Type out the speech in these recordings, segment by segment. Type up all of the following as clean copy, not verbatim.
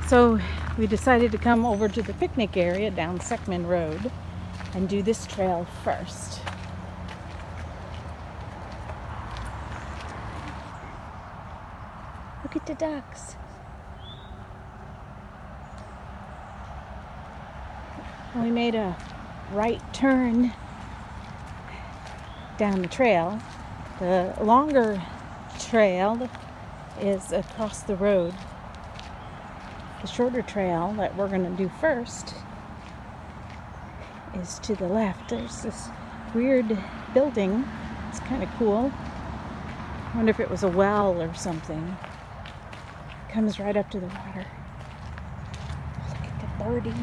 So we decided to come over to the picnic area down Seckman Road and do this trail first. Look at the ducks. We made a right turn down the trail. The longer trail is across the road. The shorter trail that we're going to do first is to the left. There's this weird building. It's kind of cool. I wonder if it was a well or something. It comes right up to the water. Look at the birdie.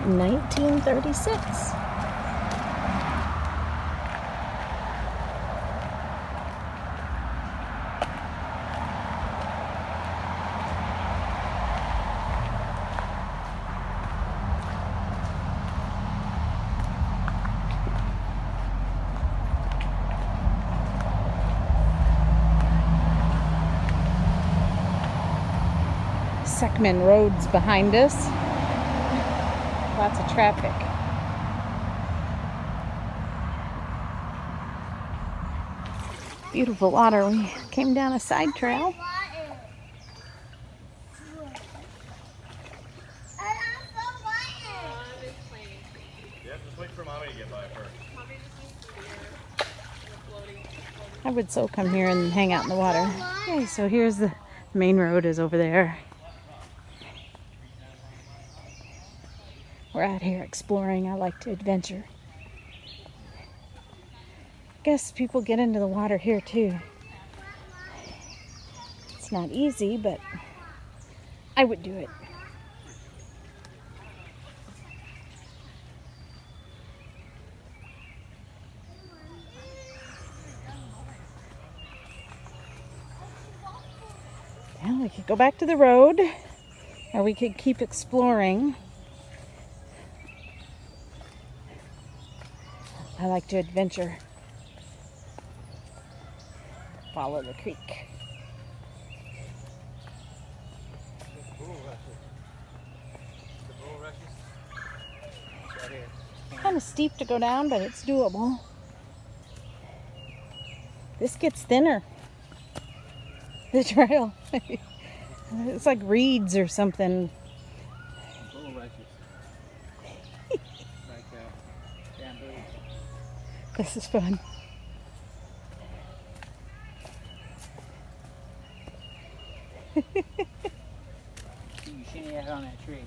In 1936. Seckman Road's behind us. Lots of traffic. Beautiful water. We came down a side trail. Just wait for Mommy to get by first. I would so come here and hang out in the water. Okay, so here's the main road is over there. We're out here exploring. I like to adventure. I guess people get into the water here too. It's not easy, but I would do it. Well, we could go back to the road, or we could keep exploring. I like to adventure. Follow the creek. Kind of steep to go down, but it's doable. This gets thinner. The trail. It's like reeds or something. This is fun. You shinny out on that tree.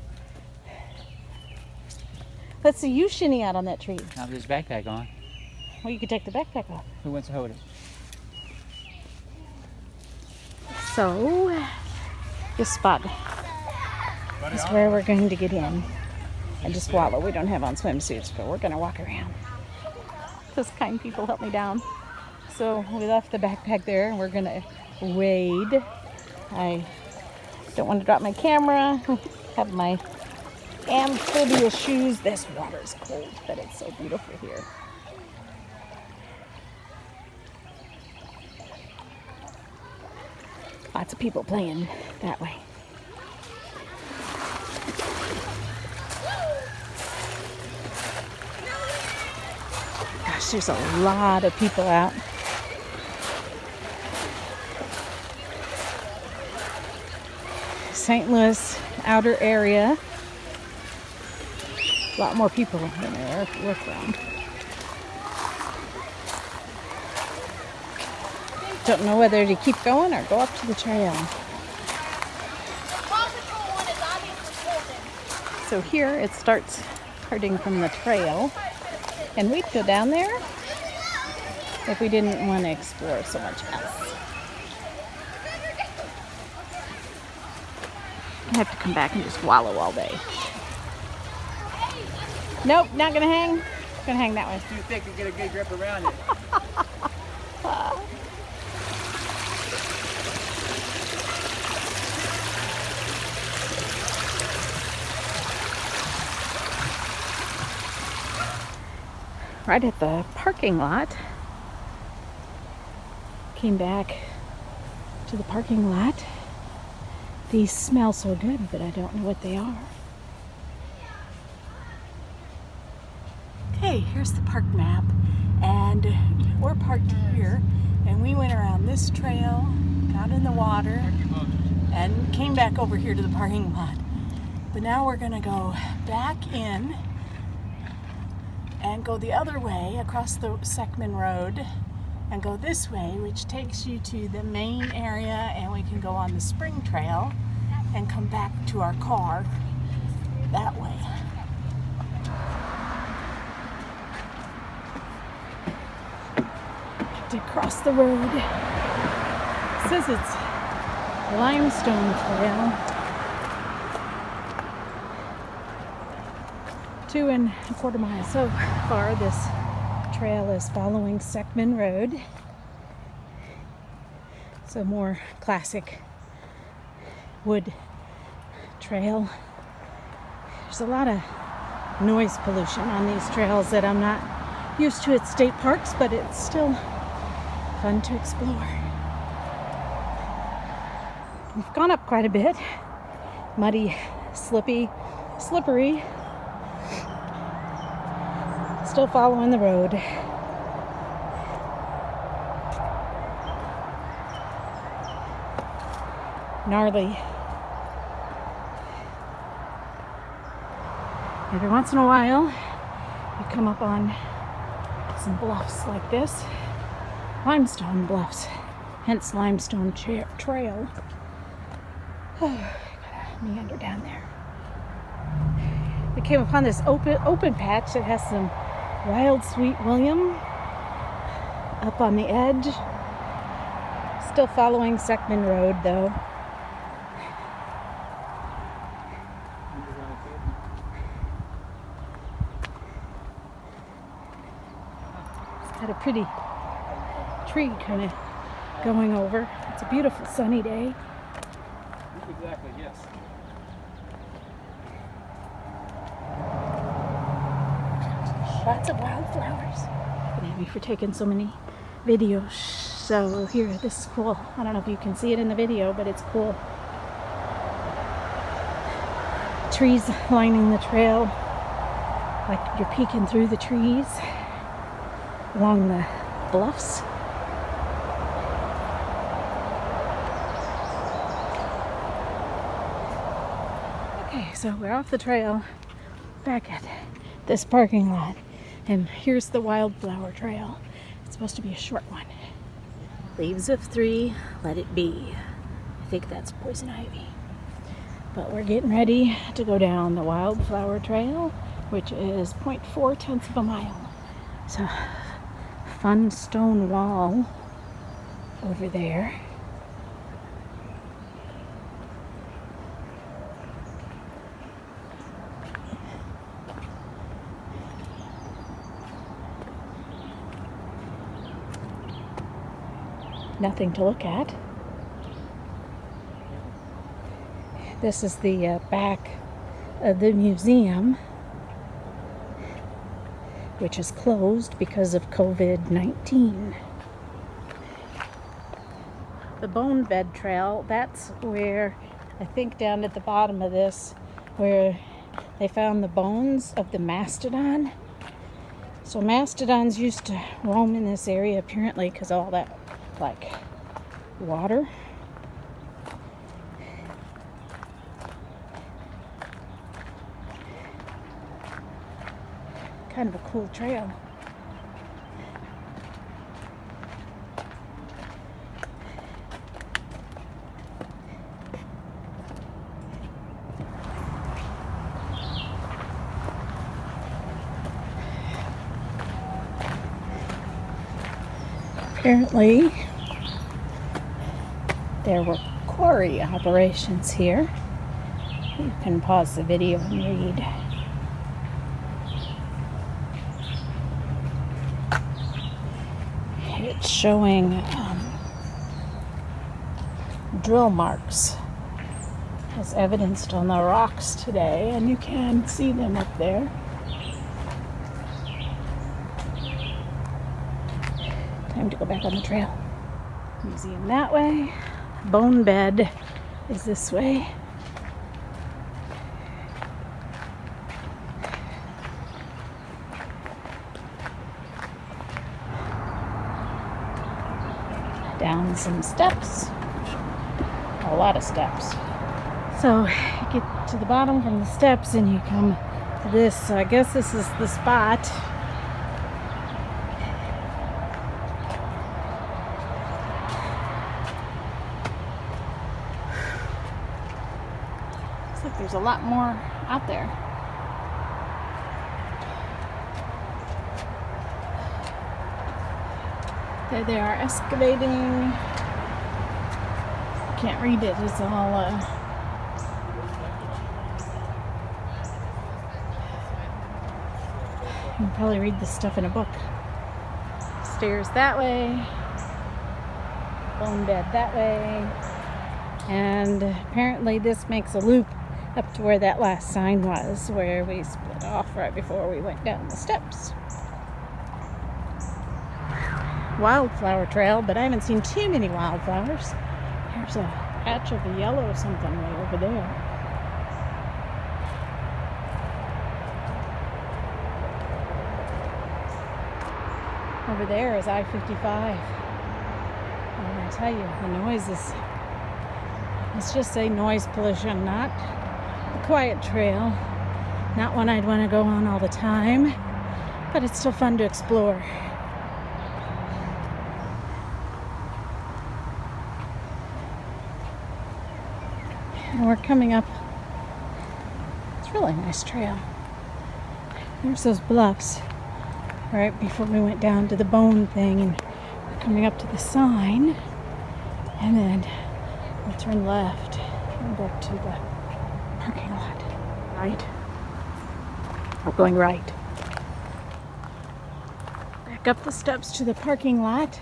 Let's see you shinny out on that tree. Now with this backpack on. Well, you could take the backpack off. Who wants to hold it? So, this spot is where we're going to get in and just wallow. We don't have on swimsuits, but we're going to walk around. Those kind people helped me down. So we left the backpack there and we're going to wade. I don't want to drop my camera. Have my amphibious shoes. This water's cold, but it's so beautiful here. Lots of people playing that way. Gosh, there's a lot of people out. St. Louis outer area. A lot more people than there if you look around. Don't know whether to keep going or go up to the trail. So here it starts hurting from the trail. And we'd go down there if we didn't want to explore so much else. I have to come back and just wallow all day. Nope, not gonna hang. Gonna hang that way. It's too thick to get a good grip around it. Right at the parking lot. Came back to the parking lot. These smell so good, but I don't know what they are. Okay, here's the park map, and we're parked here, and we went around this trail, got in the water, and came back over here to the parking lot. But now we're gonna go back in and go the other way across the Seckman Road and go this way, which takes you to the main area, and we can go on the spring trail and come back to our car that way. To cross the road. It says it's Limestone Trail. 2.25 miles. So far, this trail is following Seckman Road. So more classic wood trail. There's a lot of noise pollution on these trails that I'm not used to at state parks, but it's still fun to explore. We've gone up quite a bit. Muddy, slippery. Still following the road. Gnarly. Every once in a while, you come up on some bluffs like this. Limestone bluffs, hence Limestone Trail. Oh, gotta meander down there. We came upon this open patch that has some wild sweet William up on the edge. Still following Seckman Road though. It's got a pretty tree kind of going over. It's a beautiful sunny day. Exactly, yes. Lots of wildflowers. Forgive me for taking so many videos. So here, this is cool. I don't know if you can see it in the video, but it's cool. Trees lining the trail, like you're peeking through the trees along the bluffs. Okay, so we're off the trail, back at this parking lot, and here's the Wildflower Trail. It's supposed to be a short one. Leaves of 3, let it be. I think that's poison ivy. But we're getting ready to go down the Wildflower Trail, which is 0.4 miles. So, fun stone wall over there. Nothing to look at. This is the back of the museum, which is closed because of COVID-19. The Bone Bed Trail, that's where, I think down at the bottom of this, where they found the bones of the mastodon. So mastodons used to roam in this area apparently because all that like water. Kind of a cool trail. Apparently, there were quarry operations here You can pause the video and read. It's showing drill marks as evidenced on the rocks today, and you can see them up there. Time to go back on the trail. Museum that way. Bone bed is this way. Down some steps. A lot of steps. So you get to the bottom from the steps and you come to this. So I guess this is the spot. Looks like there's a lot more out there. There they are excavating. Can't read it. It's all you can probably read this stuff in a book. Stairs that way. Bone bed that way. And apparently this makes a loop up to where that last sign was, where we split off right before we went down the steps. Wildflower trail, but I haven't seen too many wildflowers. There's a patch of a yellow or something way over there. Over there is I-55. And I tell you, the noise is, let's just say noise pollution, not a quiet trail, not one I'd want to go on all the time, but it's still fun to explore. And we're coming up. It's a really nice trail. There's those bluffs right before we went down to the bone thing, and we're coming up to the sign, and then we'll turn left and go to the parking lot. Right? We're going right. Back up the steps to the parking lot.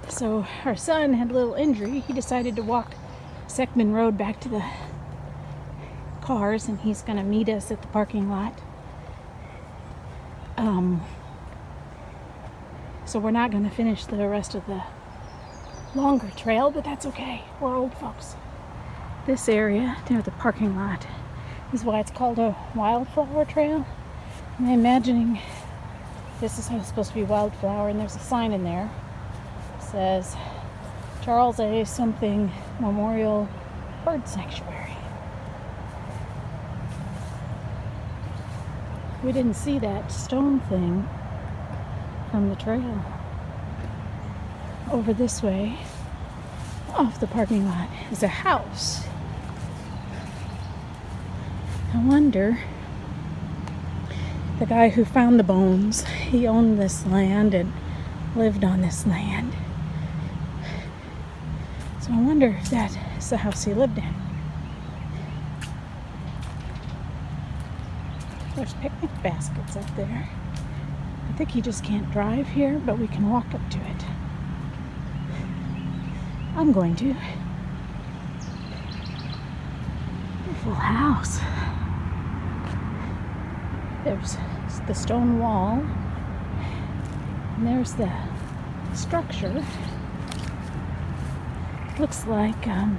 So our son had a little injury. He decided to walk Seckman Road back to the cars, and he's going to meet us at the parking lot. So we're not going to finish the rest of the longer trail, but that's okay. We're old folks. This area near the parking lot is why it's called a Wildflower trail. I'm imagining this is supposed to be Wildflower, and there's a sign in there that says Charles A. something Memorial Bird Sanctuary. We didn't see that stone thing from the trail. Over this way, off the parking lot, is a house. I wonder, the guy who found the bones, he owned this land and lived on this land. So I wonder if that is the house he lived in. There's picnic baskets up there. I think you just can't drive here, but we can walk up to it. I'm going to. Beautiful house. There's the stone wall. And there's the structure. Looks like a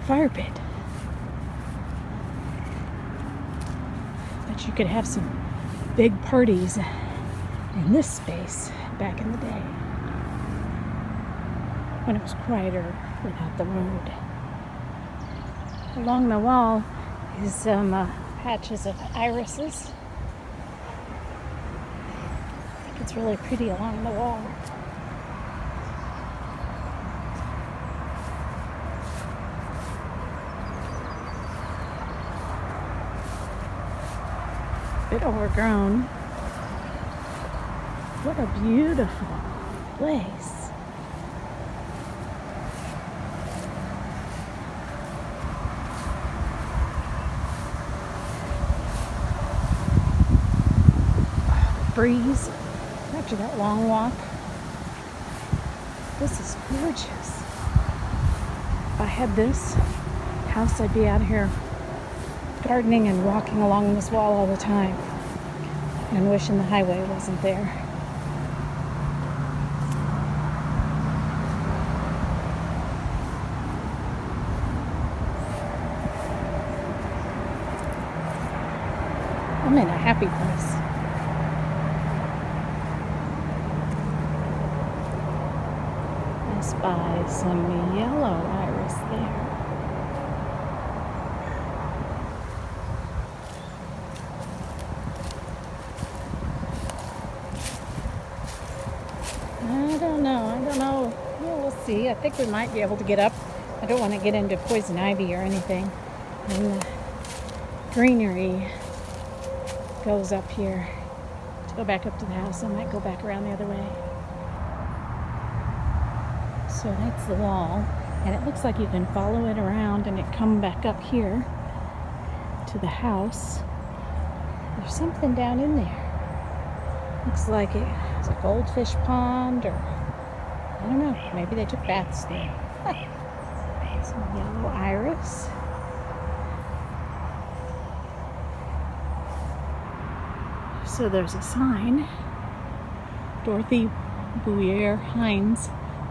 fire pit. But you could have some big parties in this space back in the day, when it was quieter without the road. Along the wall is some patches of irises. I think it's really pretty along the wall. Bit overgrown. What a beautiful place. breeze after that long walk. This is gorgeous. If I had this house, I'd be out here gardening and walking along this wall all the time and wishing the highway wasn't there. I'm in a happy place. I spy some yellow iris there. I don't know. Yeah, we'll see. I think we might be able to get up. I don't want to get into poison ivy or anything. And the greenery goes up here. To go back up to the house, I might go back around the other way. So that's the wall. And it looks like you can follow it around and it come back up here to the house. There's something down in there. Looks like it's a goldfish pond, or I don't know, maybe they took baths there. Some yellow iris. So there's a sign, Dorothy Bouyer Hines,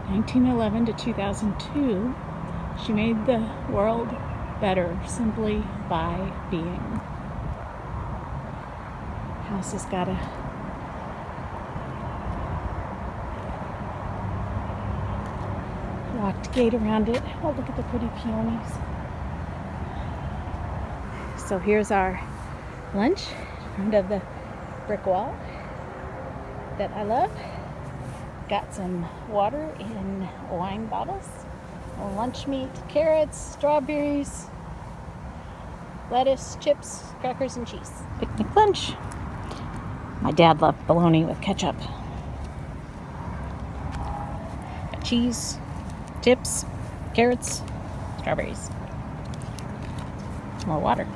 1911 to 2002. She made the world better simply by being. House has got a locked gate around it. Oh, look at the pretty peonies. So here's our lunch in front of the brick wall that I love. Got some water in wine bottles, lunch meat, carrots, strawberries, lettuce, chips, crackers, and cheese. Picnic lunch. My dad loved bologna with ketchup. Got cheese, chips, carrots, strawberries. More water.